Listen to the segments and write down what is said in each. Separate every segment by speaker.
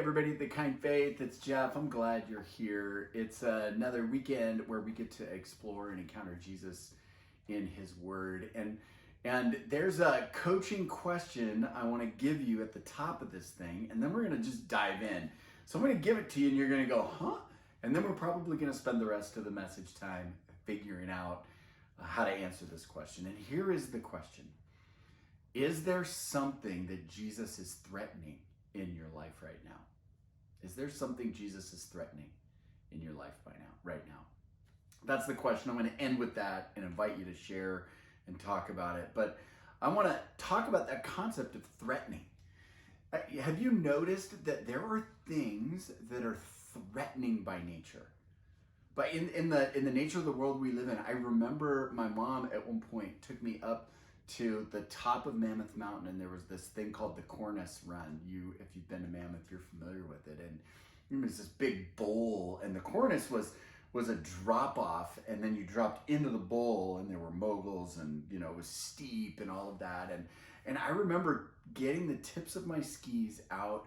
Speaker 1: everybody at The Kind Faith. It's Jeff. I'm glad you're here. It's another weekend where we get to explore and encounter Jesus in His Word. And there's a coaching question I want to give you at the top of this thing, and then we're going to just dive in. So I'm going to give it to you, and you're going to go, huh? And then we're probably going to spend the rest of the message time figuring out how to answer this question. And here is the question. Is there something that Jesus is threatening in your life right now? Is there something Jesus is threatening in your life right now? That's the question. I'm going to end with that and invite you to share and talk about it. But I want to talk about that concept of threatening. Have you noticed that there are things that are threatening by nature? But in the nature of the world we live in, I remember my mom at one point took me up to the top of Mammoth Mountain, and there was this thing called the Cornice Run. If you've been to Mammoth, you're familiar with it. And there was this big bowl, and the Cornice was a drop off, and then you dropped into the bowl, and there were moguls, and it was steep and all of that. And I remember getting the tips of my skis out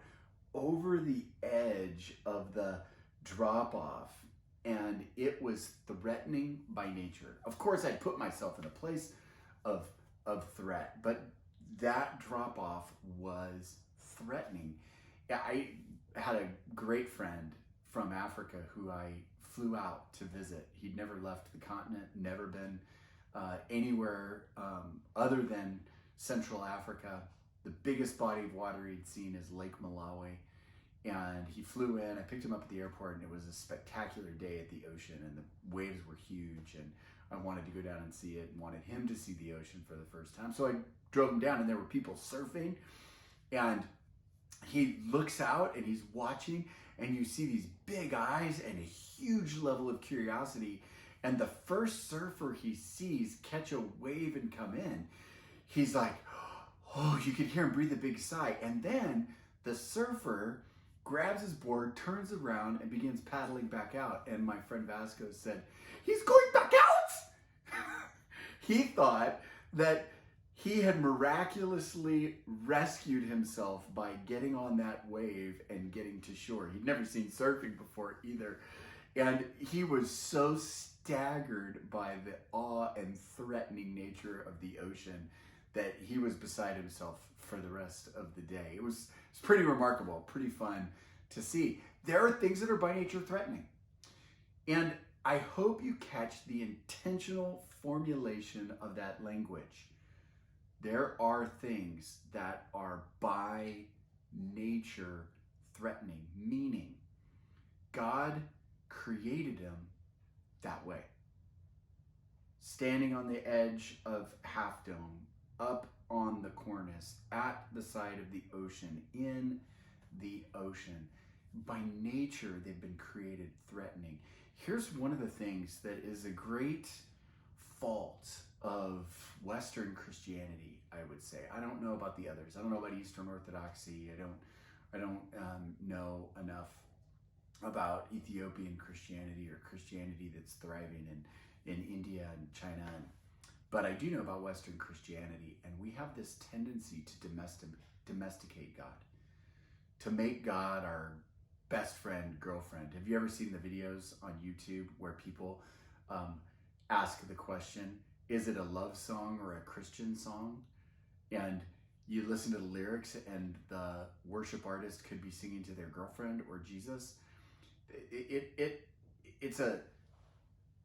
Speaker 1: over the edge of the drop off, and it was threatening by nature. Of course, I put myself in a place of threat, but that drop off was threatening. I had a great friend from Africa who I flew out to visit. He'd never left the continent, never been anywhere other than Central Africa. The biggest body of water he'd seen is Lake Malawi. And he flew in, I picked him up at the airport, and it was a spectacular day at the ocean, and the waves were huge, and I wanted to go down and see it and wanted him to see the ocean for the first time. So I drove him down, and there were people surfing, and he looks out and he's watching, and you see these big eyes and a huge level of curiosity. And the first surfer he sees catch a wave and come in, he's like, oh, you could hear him breathe a big sigh. And then the surfer grabs his board, turns around, and begins paddling back out. And my friend Vasco said, he's going back out! He thought that he had miraculously rescued himself by getting on that wave and getting to shore. He'd never seen surfing before either. And he was so staggered by the awe and threatening nature of the ocean that he was beside himself for the rest of the day. It was pretty remarkable, pretty fun to see. There are things that are by nature threatening. And I hope you catch the intentional formulation of that language. There are things that are by nature threatening, meaning God created him that way. Standing on the edge of Half Dome, up on the Cornice, at the side of the ocean, in the ocean. By nature, they've been created threatening. Here's one of the things that is a great fault of Western Christianity, I would say. I don't know about the others. I don't know about Eastern Orthodoxy. I don't know enough about Ethiopian Christianity or Christianity that's thriving in India and China. But I do know about Western Christianity, and we have this tendency to domesticate God, to make God our best friend, girlfriend. Have you ever seen the videos on YouTube where people ask the question, is it a love song or a Christian song? And you listen to the lyrics, and the worship artist could be singing to their girlfriend or Jesus. It's a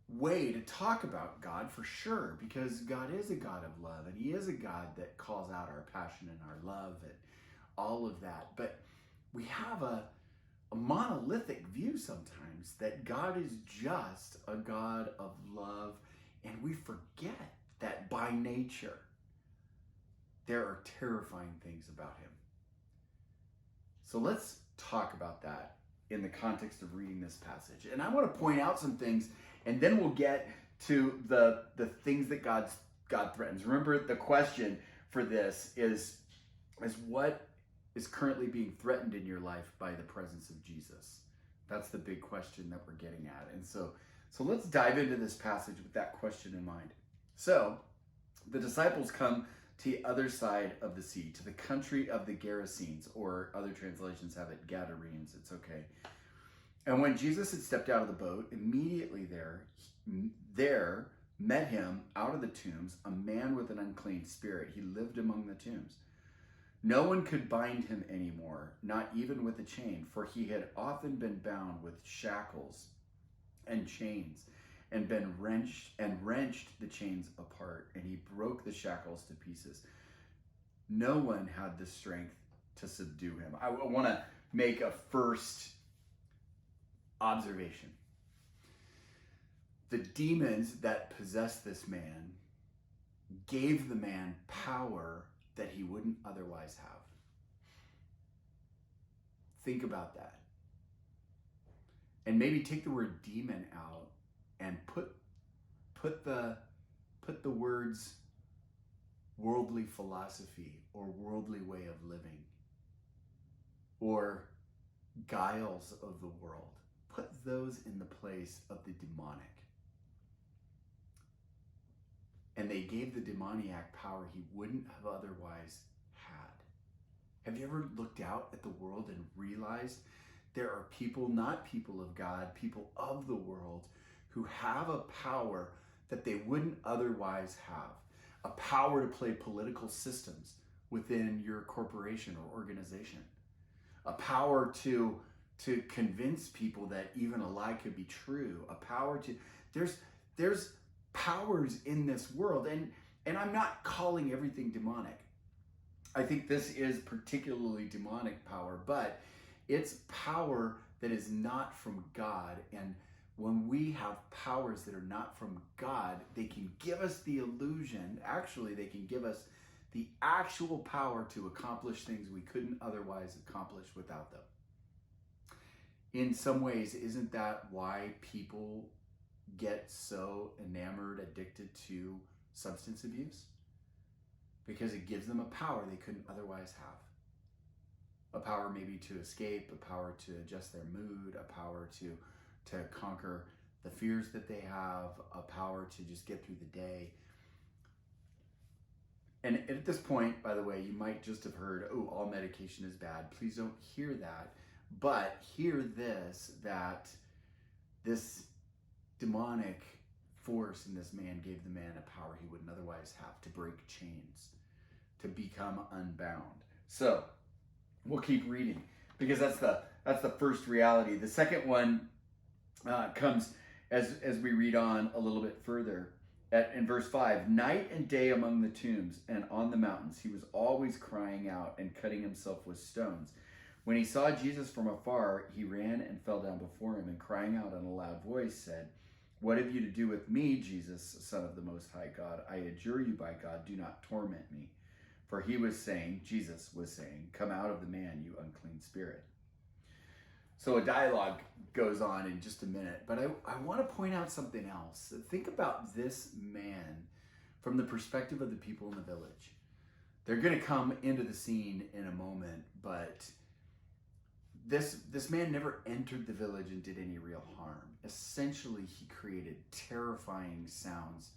Speaker 1: way to talk about God for sure, because God is a God of love, and He is a God that calls out our passion and our love and all of that. But we have a monolithic view sometimes that God is just a God of love, and we forget that by nature there are terrifying things about Him. So let's talk about that in the context of reading this passage. And I want to point out some things, and then we'll get to the things that God threatens. Remember, the question for this is what is currently being threatened in your life by the presence of Jesus? That's the big question that we're getting at. And so let's dive into this passage with that question in mind. So the disciples come to the other side of the sea, to the country of the Gerasenes, or other translations have it Gadarenes. It's okay. And when Jesus had stepped out of the boat, immediately there met him out of the tombs a man with an unclean spirit. He lived among the tombs. No one could bind him anymore, not even with a chain, for he had often been bound with shackles and chains, and wrenched the chains apart, and he broke the shackles to pieces. No one had the strength to subdue him. I want to make a first observation. The demons that possessed this man gave the man power that he wouldn't otherwise have. Think about that. And maybe take the word demon out and put the words worldly philosophy or worldly way of living or guiles of the world. Put those in the place of the demonic. And they gave the demoniac power he wouldn't have otherwise had. Have you ever looked out at the world and realized there are people, not people of God, people of the world, who have a power that they wouldn't otherwise have? A power to play political systems within your corporation or organization. A power to convince people that even a lie could be true. A power to, there's powers in this world, and I'm not calling everything demonic. I think this is particularly demonic power, but it's power that is not from God. And when we have powers that are not from God, they can give us the illusion, actually they can give us the actual power to accomplish things we couldn't otherwise accomplish without them. In some ways, isn't that why people get so enamored, addicted to substance abuse? Because it gives them a power they couldn't otherwise have. A power maybe to escape, a power to adjust their mood, a power to conquer the fears that they have, a power to just get through the day. And at this point, by the way, you might just have heard, oh, all medication is bad. Please don't hear that. But hear this, that this demonic force in this man gave the man a power he wouldn't otherwise have, to break chains, to become unbound. So we'll keep reading, because that's the first reality. The second one comes as we read on a little bit further. In verse 5, night and day among the tombs and on the mountains, he was always crying out and cutting himself with stones. When he saw Jesus from afar, he ran and fell down before him, and crying out in a loud voice said, "What have you to do with me, Jesus, Son of the Most High God? I adjure you by God, do not torment me." For Jesus was saying, "Come out of the man, you unclean spirit." So a dialogue goes on in just a minute, but I want to point out something else. Think about this man from the perspective of the people in the village. They're going to come into the scene in a moment, but this man never entered the village and did any real harm. Essentially, he created terrifying sounds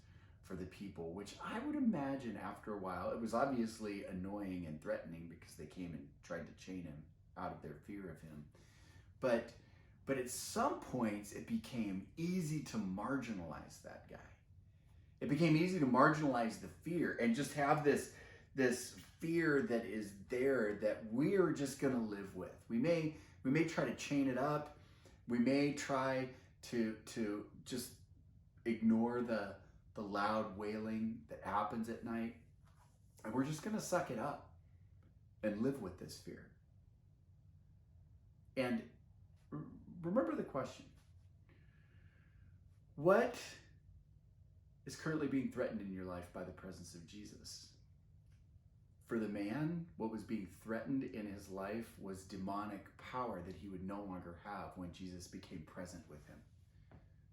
Speaker 1: for the people, which I would imagine after a while, it was obviously annoying and threatening because they came and tried to chain him out of their fear of him. But at some points, it became easy to marginalize that guy. It became easy to marginalize the fear and just have this fear that is there that we're just going to live with. We may try to chain it up. We may try to just ignore the loud wailing that happens at night. And we're just going to suck it up and live with this fear. And remember the question. What is currently being threatened in your life by the presence of Jesus? For the man, what was being threatened in his life was demonic power that he would no longer have when Jesus became present with him.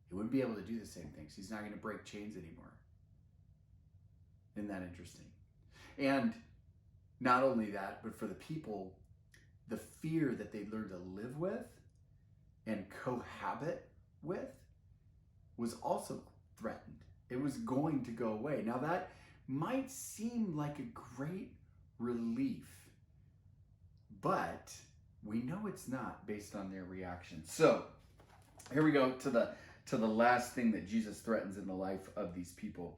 Speaker 1: He wouldn't be able to do the same things. He's not going to break chains anymore. Isn't that interesting? And not only that, but for the people, the fear that they learned to live with and cohabit with was also threatened. It was going to go away. Now that might seem like a great relief, but we know it's not based on their reaction. So here we go to the last thing that Jesus threatens in the life of these people.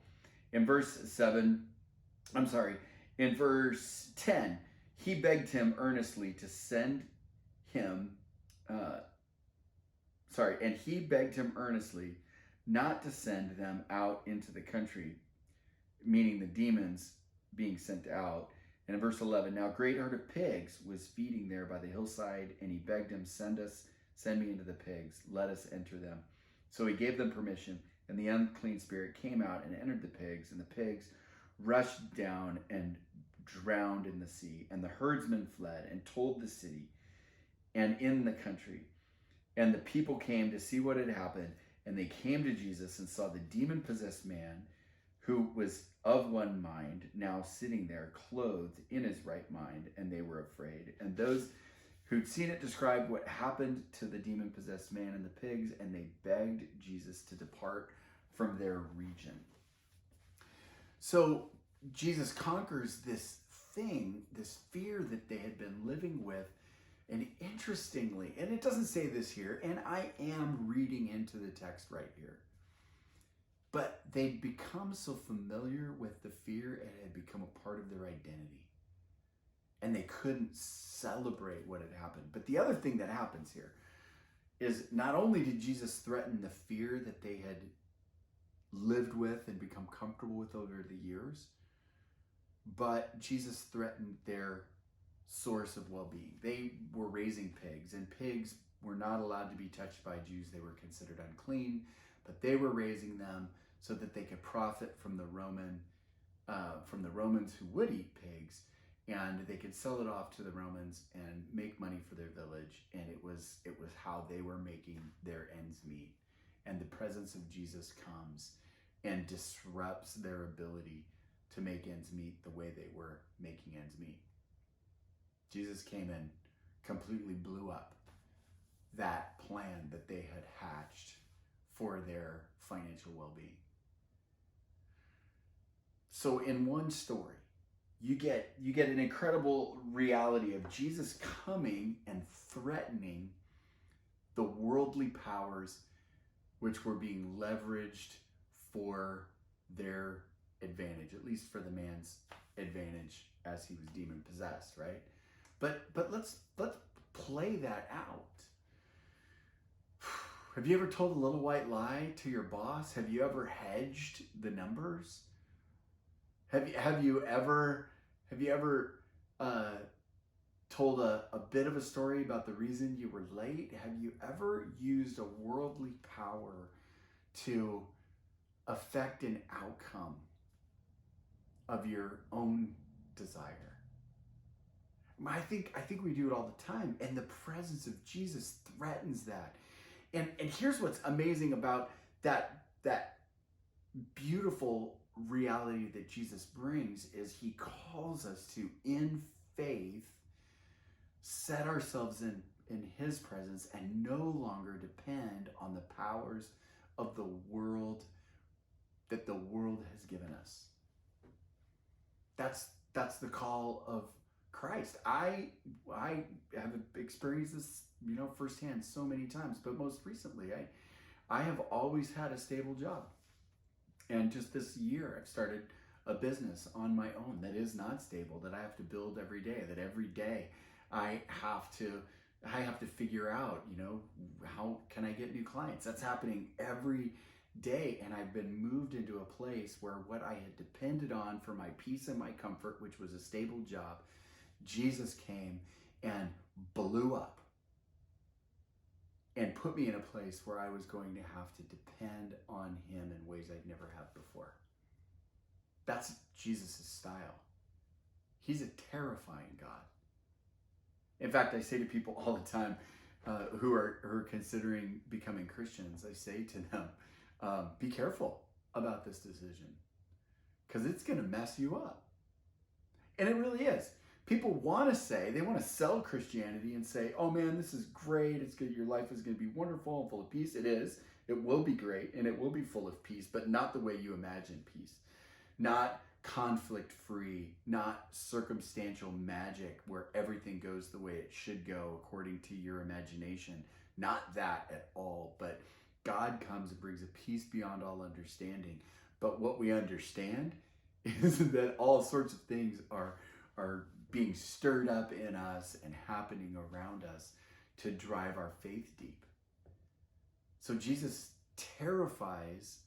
Speaker 1: In verse 10, he begged him earnestly to send him, and he begged him earnestly not to send them out into the country, meaning the demons being sent out. And in verse 11, now a great herd of pigs was feeding there by the hillside, and he begged him, send me into the pigs, let us enter them. So he gave them permission, and the unclean spirit came out and entered the pigs, and the pigs rushed down and drowned in the sea. And the herdsmen fled and told the city and in the country. And the people came to see what had happened, and they came to Jesus and saw the demon-possessed man who was of one mind, now sitting there clothed in his right mind, and they were afraid. And those who'd seen it described what happened to the demon-possessed man and the pigs, and they begged Jesus to depart from their region. So Jesus conquers this thing, this fear that they had been living with. And interestingly, and it doesn't say this here, and I am reading into the text right here, but they'd become so familiar with the fear, it had become a part of their identity. And they couldn't celebrate what had happened. But the other thing that happens here is not only did Jesus threaten the fear that they had lived with and become comfortable with over the years, but Jesus threatened their source of well-being. They were raising pigs, and pigs were not allowed to be touched by Jews. They were considered unclean, but they were raising them so that they could profit from the Romans who would eat pigs, and they could sell it off to the Romans and make money for their village. And it was how they were making their ends meet. And the presence of Jesus comes and disrupts their ability to make ends meet the way they were making ends meet. Jesus came and completely blew up that plan that they had hatched for their financial well-being. So in one story, you get an incredible reality of Jesus coming and threatening the worldly powers which were being leveraged for their advantage, at least for the man's advantage as he was demon possessed, right? But let's play that out. Have you ever told a little white lie to your boss? Have you ever hedged the numbers? Have you ever told a bit of a story about the reason you were late? Have you ever used a worldly power to affect an outcome of your own desire? I think we do it all the time, and the presence of Jesus threatens that. And here's what's amazing about that beautiful reality that Jesus brings is he calls us to, in faith, set ourselves in his presence and no longer depend on the powers of the world that the world has given us. That's the call of Christ. I have experienced this, firsthand so many times, but most recently, I have always had a stable job. And just this year, I've started a business on my own that is not stable, that I have to build every day, that every day I have to figure out, how can I get new clients? That's happening every day. And I've been moved into a place where what I had depended on for my peace and my comfort, which was a stable job, Jesus came and blew up and put me in a place where I was going to have to depend on him in ways I'd never have before. That's Jesus' style. He's a terrifying God. In fact, I say to people all the time who are considering becoming Christians, I say to them, be careful about this decision, because it's going to mess you up. And it really is. People want to sell Christianity and say, oh man, this is great. It's good. Your life is going to be wonderful and full of peace. It is. It will be great and it will be full of peace, but not the way you imagine peace. Not conflict-free, not circumstantial magic where everything goes the way it should go according to your imagination. Not that at all, but God comes and brings a peace beyond all understanding. But what we understand is that all sorts of things are being stirred up in us and happening around us to drive our faith deep. So Jesus terrifies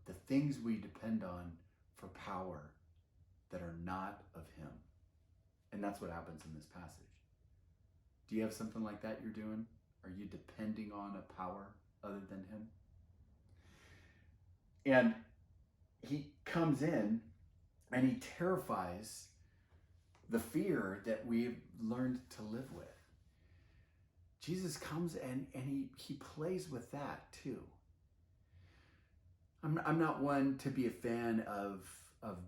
Speaker 1: the things we depend on for power that are not of him. And that's what happens in this passage. Do you have something like that you're doing? Are you depending on a power other than him? And he comes in and he terrifies the fear that we've learned to live with. Jesus comes and he plays with that too. I'm not one to be a fan of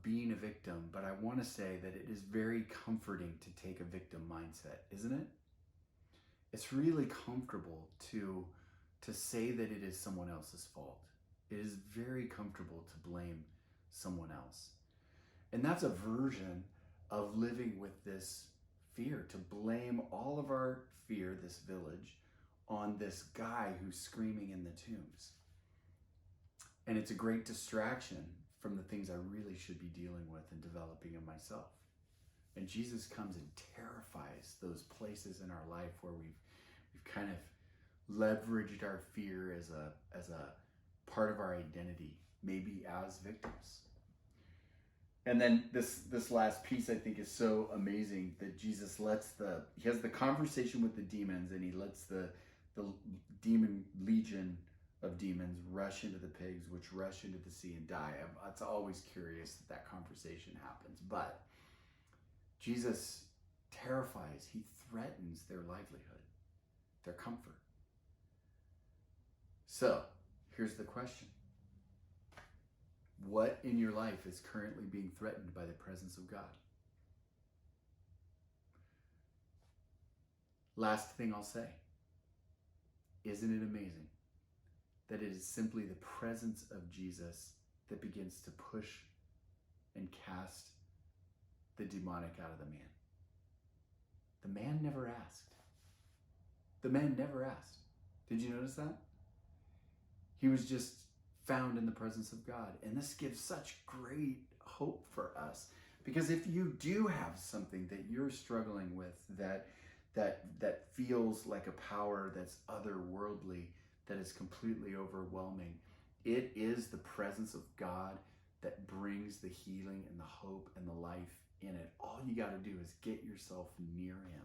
Speaker 1: being a victim, but I want to say that it is very comforting to take a victim mindset, isn't it? It's really comfortable to say that it is someone else's fault. It is very comfortable to blame someone else. And that's a version of living with this fear, to blame all of our fear, this village, on this guy who's screaming in the tombs. And it's a great distraction from the things I really should be dealing with and developing in myself. And Jesus comes and terrifies those places in our life where we've kind of leveraged our fear as a part of our identity, maybe as victims. And then this last piece I think is so amazing, that Jesus he has the conversation with the demons, and he lets the demon legion of demons rush into the pigs, which rush into the sea and die. It's always curious that conversation happens. But Jesus terrifies, he threatens their livelihood, their comfort. So here's the question. What in your life is currently being threatened by the presence of God? Last thing I'll say. Isn't it amazing that it is simply the presence of Jesus that begins to push and cast the demonic out of the man? The man never asked. The man never asked. Did you notice that? He was just found in the presence of God. And this gives such great hope for us. Because if you do have something that you're struggling with that feels like a power that's otherworldly, that is completely overwhelming, it is the presence of God that brings the healing and the hope and the life in it. All you got to do is get yourself near him.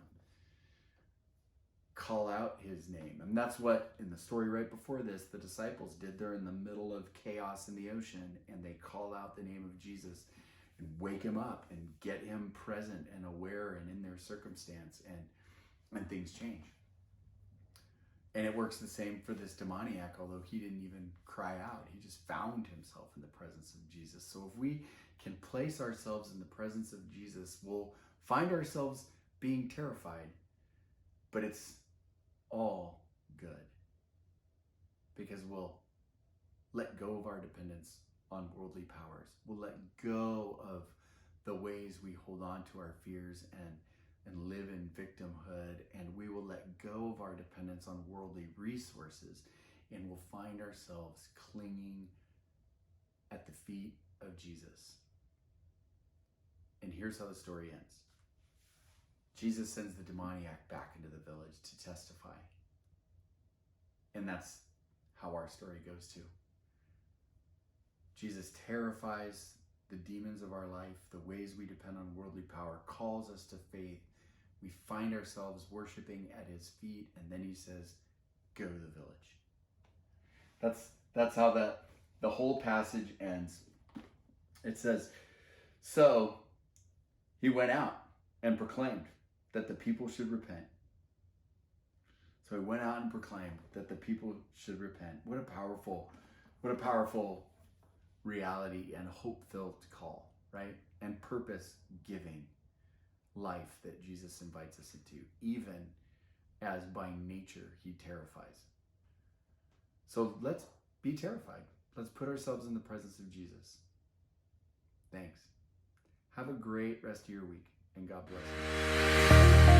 Speaker 1: Call out his name. And that's what, in the story right before this, the disciples did. They're in the middle of chaos in the ocean, and they call out the name of Jesus and wake him up and get him present and aware and in their circumstance, and things change. And it works the same for this demoniac, although he didn't even cry out. He just found himself in the presence of Jesus. So if we can place ourselves in the presence of Jesus, we'll find ourselves being terrified, but it's all good, because we'll let go of our dependence on worldly powers. We'll let go of the ways we hold on to our fears and live in victimhood, and we will let go of our dependence on worldly resources, and we'll find ourselves clinging at the feet of Jesus. And here's how the story ends. Jesus sends the demoniac back into the village to testify. And that's how our story goes too. Jesus terrifies the demons of our life, the ways we depend on worldly power, calls us to faith. We find ourselves worshiping at his feet, and then he says, go to the village. That's how the whole passage ends. It says, so he went out and proclaimed that the people should repent. So he went out and proclaimed that the people should repent. What a powerful reality and hope-filled call, right? And purpose-giving life that Jesus invites us into, even as by nature he terrifies. So let's be terrified. Let's put ourselves in the presence of Jesus. Thanks. Have a great rest of your week, and God bless you.